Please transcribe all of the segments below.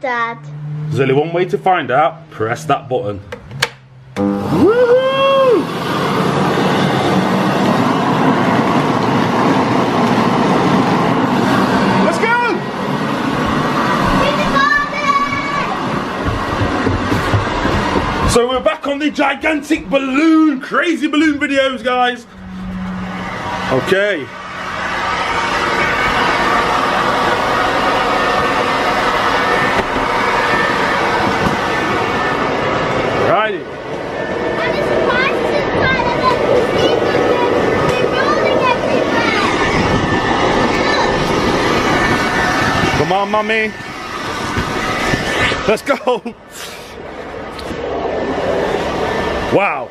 Dad. There's only one way to find out. Press that button. Woohoo! Let's go! So we're back on the gigantic balloon, crazy balloon videos, guys. Okay. Righty. Come on, Mummy. Let's go. Wow.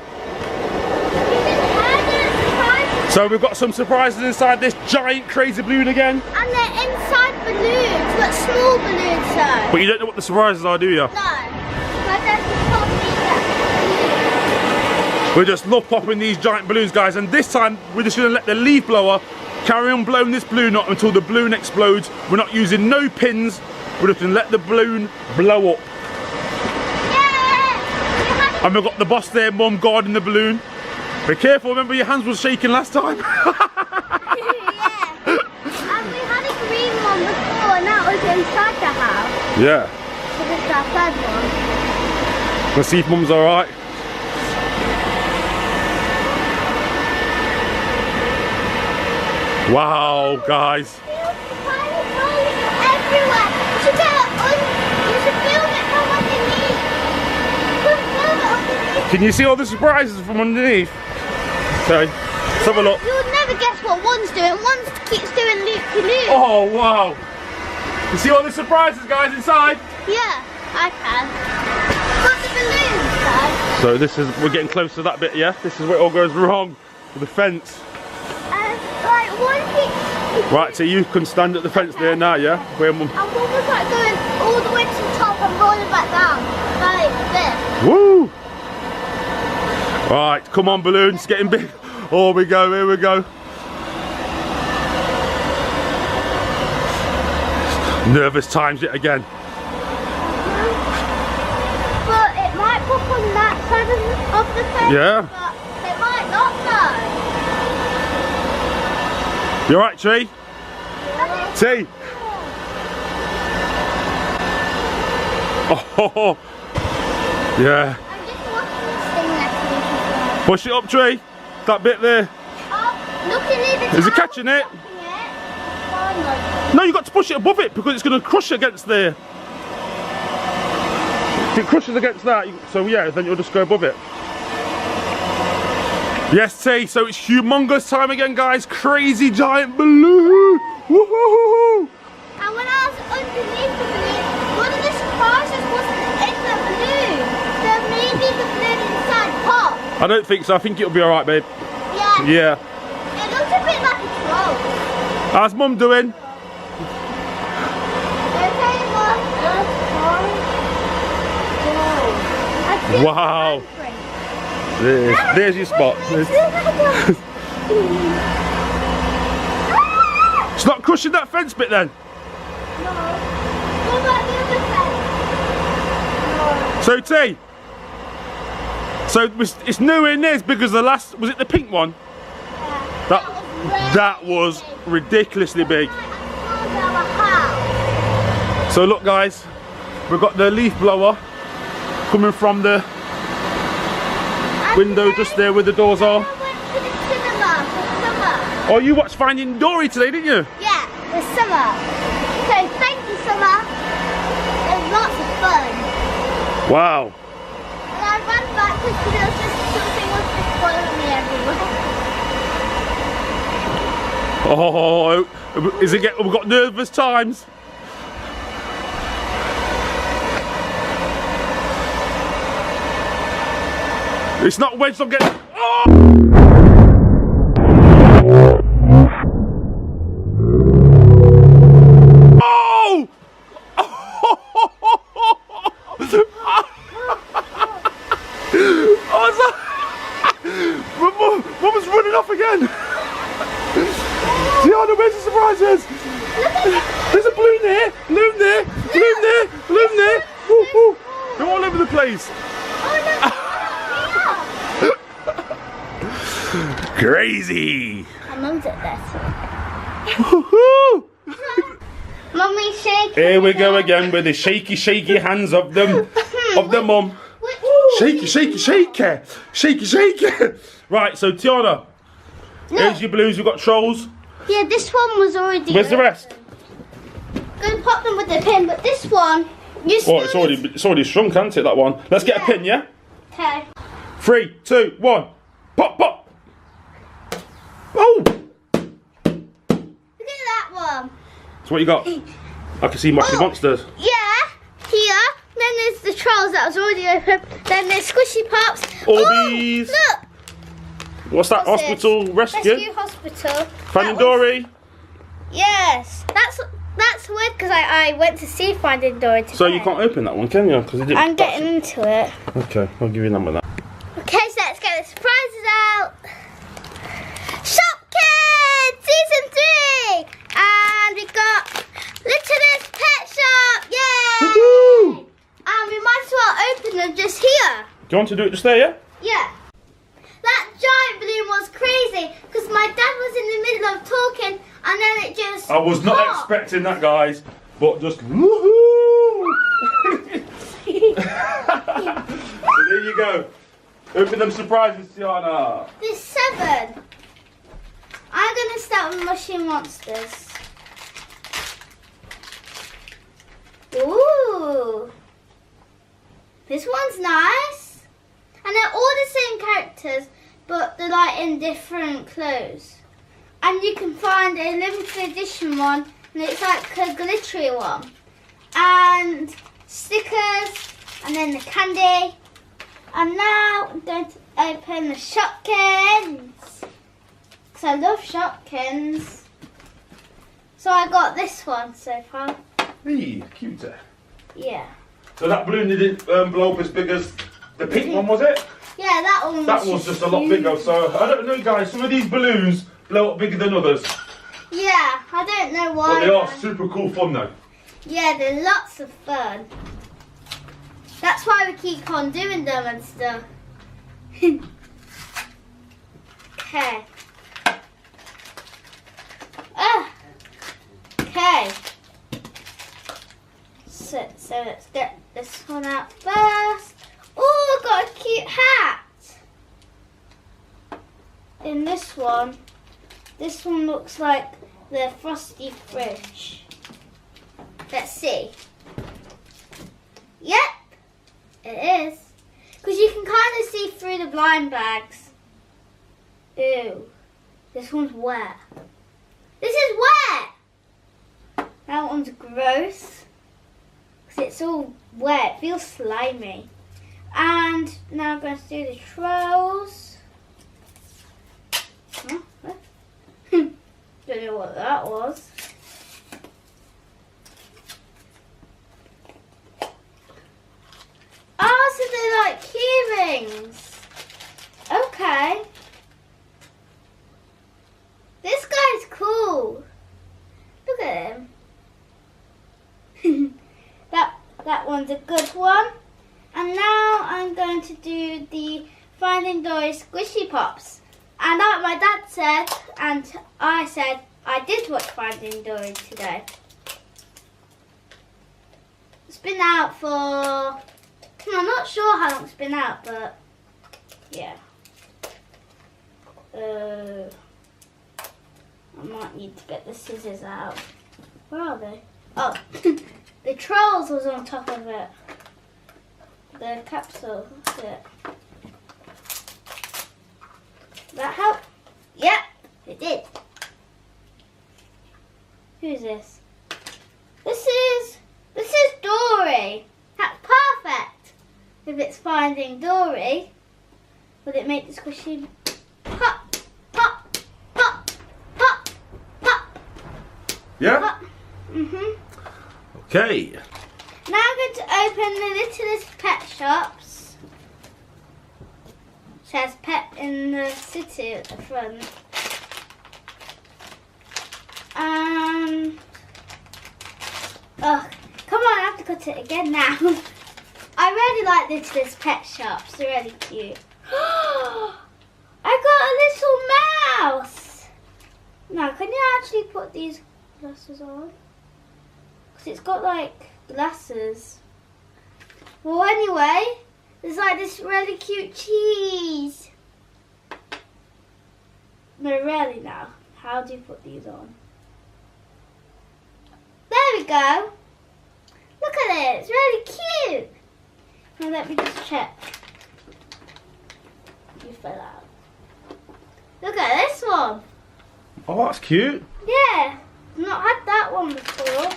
So we've got some surprises inside this giant crazy balloon again. And they're inside balloons, but small balloons though. But you don't know what the surprises are, do you? No. We just love popping these giant balloons, guys, and this time we're just going to let the leaf blower carry on blowing this balloon up until the balloon explodes. We're not using no pins, we're just going to let the balloon blow up. Yeah. And we've got the boss there, Mum, guarding the balloon. Be careful, remember your hands were shaking last time. Yeah. And we had a green one before and that was inside the house. Yeah. So this is our third one. Let's see if Mum's alright. Wow, guys. Everywhere. You should film it from underneath. Film it underneath. Can you see all the surprises from underneath? Okay, let's have a look. You'll never guess what one's doing. One keeps doing loop-de-loop. Oh, wow. You see all the surprises, guys, inside? Yeah, I can. Got the balloons, though. So this is, we're getting close to that bit, yeah? This is where it all goes wrong with the fence. Like one keeps... Right, so you can stand at the fence there now, yeah? Where Mum... And one was like going all the way to the top and rolling back down. Like this. Woo! Right, come on, balloons, getting big. Oh, we go, here we go. Nervous times yet again. But it might pop on that side of the fence. Yeah. But it might not though. You alright, Tree? T? Oh, yeah. I'm just watching this thing next to me as well. Push it up, Tree. That bit there. Oh, look at it. Is it catching it? No, you got to push it above it because it's going to crush against there. If it crushes against that, so yeah, then you'll just go above it. Yes, T, so it's humongous time again, guys. Crazy giant balloon. Woohoo! And when I was underneath the balloon, one of the surprises wasn't in the balloon. So maybe the balloon inside popped. I don't think so. I think it'll be alright, babe. Yeah. Yeah. It looks a bit like a troll. How's Mum doing? Okay, Mum. Wow. There's your spot. It's not crushing that fence bit then? No. What about the other fence? So T, so it's nowhere near as big as the last, was it the pink one? Yeah. That was ridiculously big. So look guys, we've got the leaf blower coming from the window just there where the doors are. I went to the cinema for summer. Oh, you watched Finding Dory today, didn't you? Yeah, the summer. So thank you, summer. It was lots of fun. Wow. And I ran back because there was just something was just following me everywhere. Oh, is it we've got nervous times. It's not wedged on getting. Oh! Oh! Oh, Mum's running off again. Tiana, where's the surprises? Look at There's a balloon there, balloon there, balloon there, balloon there. Woo, woo. They're all over the place. Crazy. My mum's at that. Woohoo. Mummy, shake. Here we go again with the shaky, shaky hands of them, of the mum. Shaky, shaky, shaky, shaky, shaky. Right, so Tiana, here's your balloons. We've got trolls. Yeah, this one was already. Where's the rest? Gonna pop them with the pin, but this one, you Oh, it's already shrunk, hasn't it? That one. Let's get a pin, yeah. Okay. 3, 2, 1. Pop, pop. Oh. Look at that one. So what you got? I can see Mocky Monsters. Yeah, here. Then there's the trolls that was already open. Then there's squishy pops. Orbeez. Oh, look. What's that? What's Hospital rescue? Rescue hospital. Finding Dory. Yes, that's weird because I went to see Finding Dory today. So you can't open that one, can you? Because I'm getting into it. Okay, I'll give you a number of that. Okay, so let's get the surprises out. Shopkins season 3, and we got Littlest Pet Shop. Yay! Woohoo! And we might as well open them just here. Do you want to do it just there, yeah? Yeah. That giant balloon was crazy because my dad was in the middle of talking and then it just I was not popped. expecting that, guys, but just woohoo! So there you go. Open them surprises, Tiana. There's 7. I'm going to start with Mushy Monsters. Ooh. This one's nice. And they're all the same characters, but they're like in different clothes. And you can find a limited edition one, and it's like a glittery one. And stickers, and then the candy. And now I'm going to open the Shopkins. Because I love Shopkins. So I got this one so far. Hey, cuter. Yeah. So that balloon didn't blow up as big as the pink one, was it? Yeah, that one That was just a lot bigger. So I don't know, guys. Some of these balloons blow up bigger than others. Yeah, I don't know why. But they are super cool fun, though. Yeah, they're lots of fun. That's why we keep on doing them and stuff. Okay. Okay. So let's get this one out first. Oh, I've got a cute hat. In this one looks like the frosty fridge. Let's see. Yep, it is. Because you can kind of see through the blind bags. Ew, this one's wet. This is wet. That one's gross. Because it's all wet, it feels slimy. And now I'm going to do the trolls. Huh? What? Don't know what that was. Oh, so they're like key rings. Okay. This guy's cool. Look at him. That one's a good one. And now I'm going to do the Finding Dory Squishy Pops. And like my dad said, and I said, I did watch Finding Dory today. It's been out for, I'm not sure how long it's been out, but yeah. I might need to get the scissors out. Where are they? Oh, the trolls was on top of it. The capsule, that's it. Did that help? Yep, it did. Who's this? This is Dory. That's perfect. If it's Finding Dory, would it make the squishy pop, pop, pop, pop, pop? Yeah? Pop. Mhm. Okay. Now I'm going to open the Littlest Pet Shops. It says pet in the city at the front. And put it again now. I really like this pet shop. It's really cute. I got a little mouse. Now, can you actually put these glasses on? Because it's got like glasses. Well, anyway, there's like this really cute cheese. No, really now. How do you put these on? There we go. Look at it. It's really cute. Now let me just check. You fell out. Look at this one. Oh, that's cute. Yeah. I've not had that one before.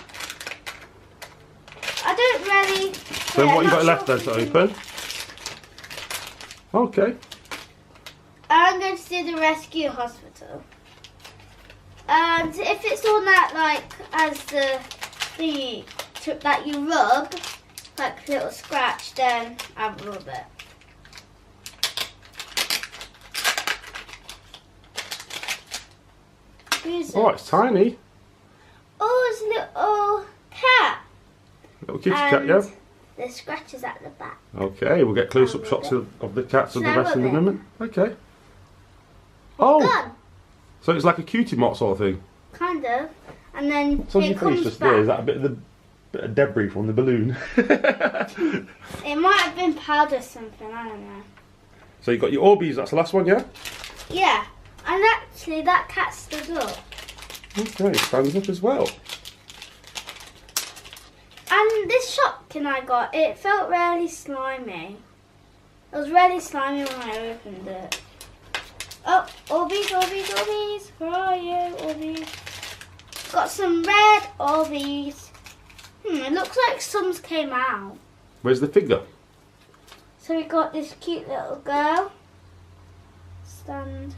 I don't really... So what you got left then to open? Okay. I'm going to do the rescue hospital. And if it's on that, like, as the thingy that you rub, like a little scratch, then I'll rub it. Oh, it's tiny. Oh, it's a little cat. Little kitty cat, yeah? There's scratches at the back. Okay, we'll get close-up shots of the cats and the rest in a minute. Okay. Oh! Done. So it's like a cutie mark sort of thing? Kind of. And then What's on your it comes face just back. there? Is that a bit of debris from the balloon? It might have been powder or something, I don't know. So you got your Orbeez, that's the last one, yeah? Yeah. And actually that cat stood up. Okay, stands up as well. And this Shopkins I got, it felt really slimy. It was really slimy when I opened it. Oh, Orbeez, Orbeez, Orbeez. Where are you, Orbeez? Got some red Orbeez. It looks like some came out. Where's the figure? So we got this cute little girl. Stand.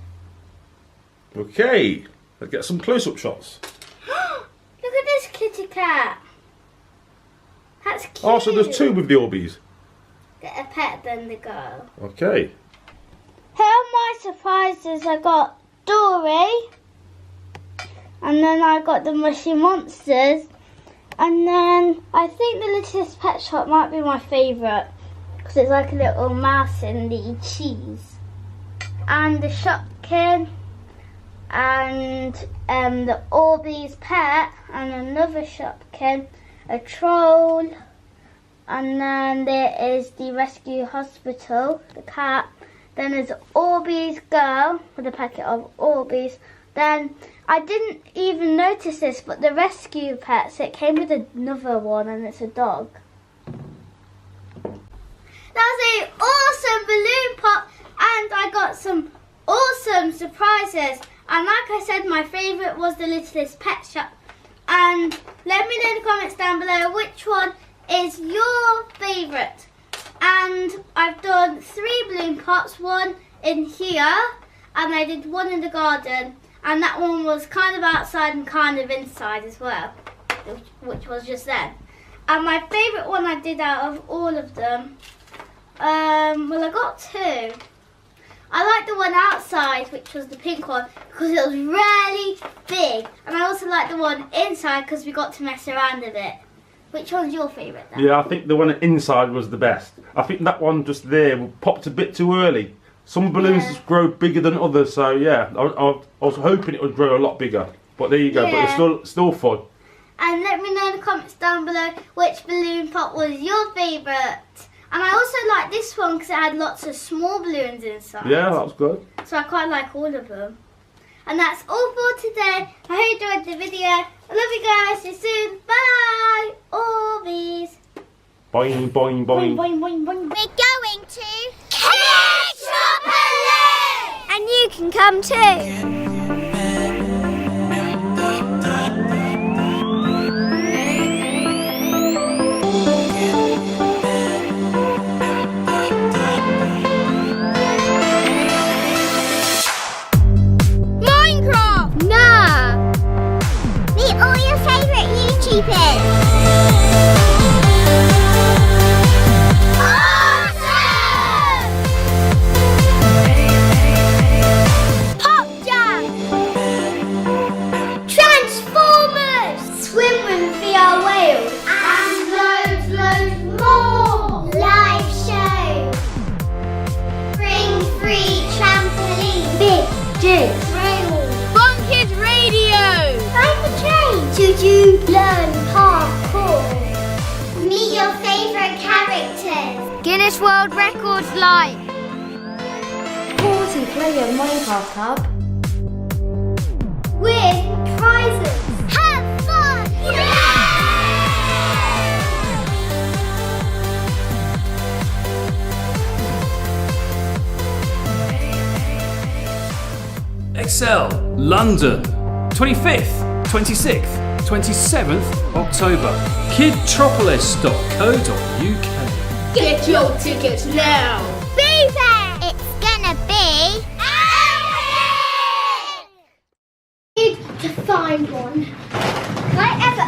Okay, let's get some close-up shots. Look at this kitty cat. That's cute. Oh, so there's two with the Orbeez. Get a pet, then the girl. Okay. Here are my surprises. I got Dory. And then I got the Mushy Monsters. And then I think the Littlest Pet Shop might be my favourite. Because it's like a little mouse in the cheese. And the Shopkins. And the Orbeez pet. And another Shopkins. A troll. And then there is the rescue hospital, the cat. Then there's Orbeez girl with a packet of Orbeez. Then I didn't even notice this, but the rescue pets, it came with another one, and it's a dog. That was an awesome balloon pop, and I got some awesome surprises. And like I said, my favourite was the Littlest Pet Shop. And let me know in the comments down below which one is your favourite. And I've done 3 balloon pops, one in here, and I did one in the garden, and that one was kind of outside and kind of inside as well, which was just then. And my favourite one I did out of all of them, well, I got 2. I like the one outside, which was the pink one, because it was really big. And I also like the one inside because we got to mess around a bit. Which one's your favourite then? Yeah, I think the one inside was the best. I think that one just there popped a bit too early. Some balloons just grow bigger than others, so yeah, I was hoping it would grow a lot bigger. But there you go, but it's still fun. And let me know in the comments down below which balloon pop was your favourite. And I also like this one because it had lots of small balloons inside. Yeah, that was good. So I quite like all of them. And that's all for today. I hope you enjoyed the video. I love you guys. See you soon. Bye. Orbeez. Boing, boing, boing. Boing, boing, boing, boing. We're going to Catch a Balloon! And you can come too. Minecraft! Nah! Meet all your favourite YouTubers! Awesome! Pop Jam! Did you learn parkour? Meet your favourite characters. Guinness World Records Live. 40-player Minecraft Hub. With prizes. Have fun! Excel, London, 25th, 26th, 27th October. Kidtropolis.co.uk. Get your tickets now. Be there! It's gonna be epic! Need to find one. Like ever